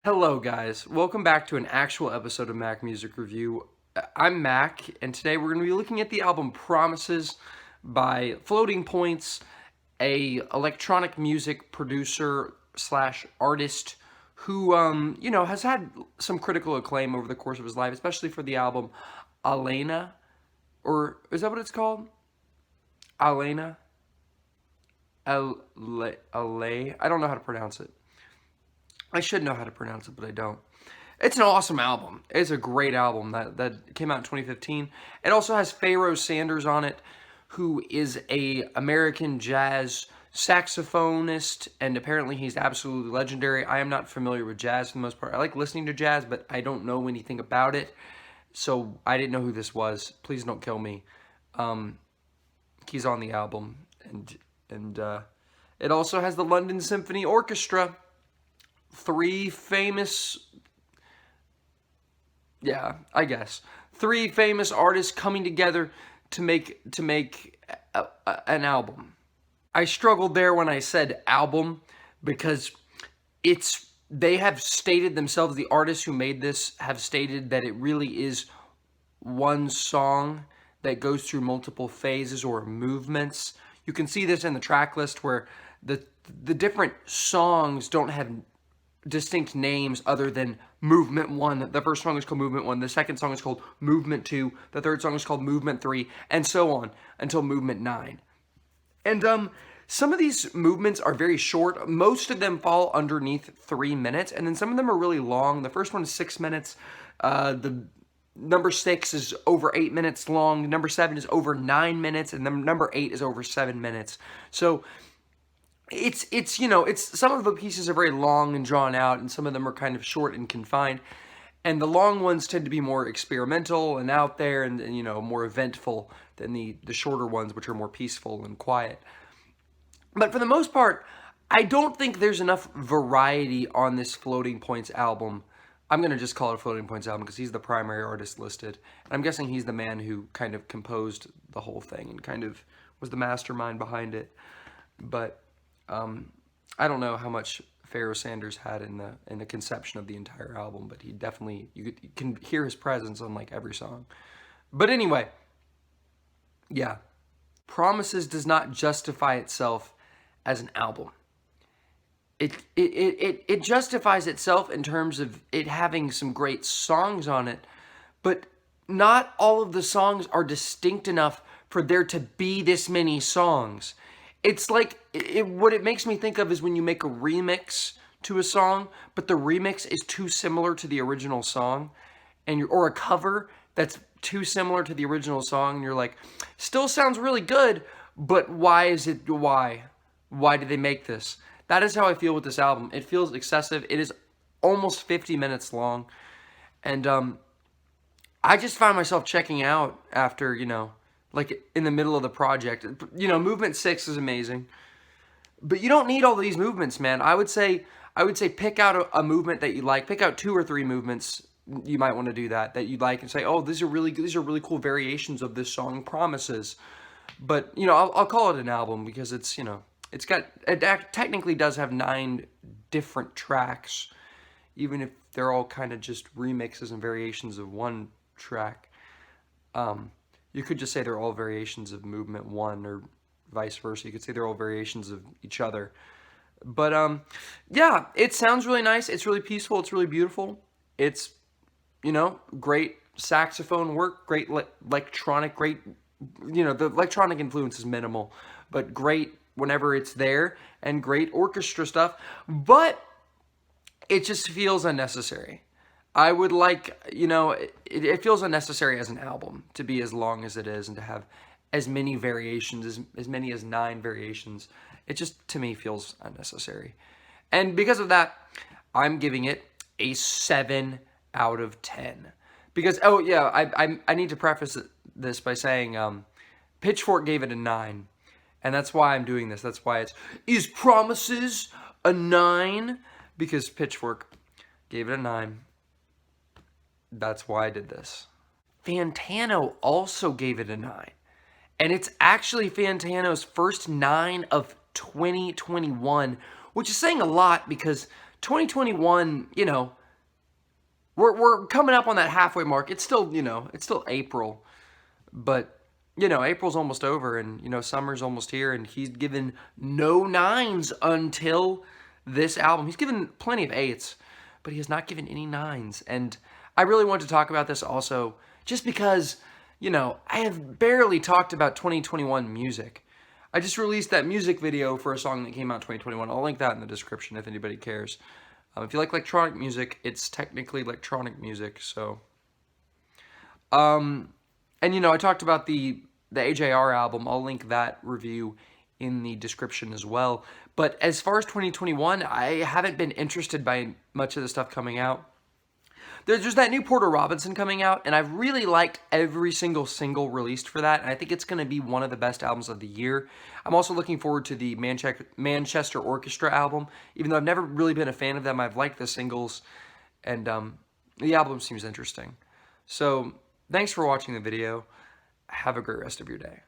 Hello, guys. Welcome back to an actual episode of Mac Music Review. I'm Mac, and today we're going to be looking at the album Promises by Floating Points, a electronic music producer slash artist who, has had some critical acclaim over the course of his life, especially for the album Alena, or is that what it's called? Alena? Ale? I don't know how to pronounce it. I should know how to pronounce it, but I don't. It's an awesome album. It's a great album that came out in 2015. It also has Pharoah Sanders on it, who is a American jazz saxophonist, and apparently he's absolutely legendary. I am not familiar with jazz for the most part. I like listening to jazz, but I don't know anything about it, so I didn't know who this was. Please don't kill me. He's on the album, and it also has the London Symphony Orchestra. Three famous, yeah, I guess three famous artists coming together to make an album. I struggled there when I said album because they have stated themselves, the artists who made this have stated that it really is one song that goes through multiple phases or movements. You can see this in the track list where the different songs don't have distinct names other than Movement 1. The first song is called Movement 1, the second song is called Movement 2, the third song is called Movement 3, and so on until Movement 9. And some of these movements are very short. Most of them fall underneath 3 minutes, and then some of them are really long. The first one is 6 minutes. The number 6 is over 8 minutes long. Number 7 is over 9 minutes, and then number 8 is over 7 minutes. So it's some of the pieces are very long and drawn out, and some of them are kind of short and confined. And the long ones tend to be more experimental and out there, and more eventful than the shorter ones, which are more peaceful and quiet. But for the most part, I don't think there's enough variety on this Floating Points album. I'm going to just call it a Floating Points album because he's the primary artist listed. And I'm guessing he's the man who kind of composed the whole thing and kind of was the mastermind behind it. But I don't know how much Pharoah Sanders had in the conception of the entire album, but he definitely, you can hear his presence on like every song. But anyway, yeah, Promises does not justify itself as an album. It justifies itself in terms of it having some great songs on it, but not all of the songs are distinct enough for there to be this many songs. It's like what it makes me think of is when you make a remix to a song, but the remix is too similar to the original song, or a cover that's too similar to the original song, and you're like, still sounds really good, but why did they make this? That is how I feel with this album. It feels excessive. It is almost 50 minutes long, and I just found myself checking out after, like in the middle of the project. Movement 6 is amazing, but you don't need all these movements, man. I would say pick out a movement that you like. Pick out 2 or 3 movements you might want to do that you like, and say, oh, these are really cool variations of this song Promises. But I'll call it an album because it technically does have 9 different tracks, even if they're all kind of just remixes and variations of one track. You could just say they're all variations of Movement 1, or vice versa. You could say they're all variations of each other. But yeah, it sounds really nice. It's really peaceful. It's really beautiful. It's great saxophone work, great electronic, the electronic influence is minimal, but great whenever it's there, and great orchestra stuff. But it just feels unnecessary. I would like, it feels unnecessary as an album to be as long as it is and to have as many variations, as many as 9 variations. It just, to me, feels unnecessary. And because of that, I'm giving it a 7 out of 10. Because, oh yeah, I need to preface this by saying Pitchfork gave it a 9. And that's why I'm doing this. That's why is Promises a 9? Because Pitchfork gave it a 9. That's why I did this. Fantano also gave it a 9. And it's actually Fantano's first 9 of 2021, which is saying a lot because 2021, you know, we're coming up on that halfway mark. It's still, you know, it's still April, but you know, April's almost over, and you know, summer's almost here, and he's given no nines until this album. He's given plenty of eights, but he has not given any nines. And I really want to talk about this also, just because, you know, I have barely talked about 2021 music. I just released that music video for a song that came out in 2021. I'll link that in the description if anybody cares. If you like electronic music, it's technically electronic music, so. And you know, I talked about the AJR album. I'll link that review in the description as well. But as far as 2021, I haven't been interested by much of the stuff coming out. There's that new Porter Robinson coming out, and I've really liked every single released for that, and I think it's going to be one of the best albums of the year. I'm also looking forward to the Manchester Orchestra album. Even though I've never really been a fan of them, I've liked the singles, and the album seems interesting. So, thanks for watching the video. Have a great rest of your day.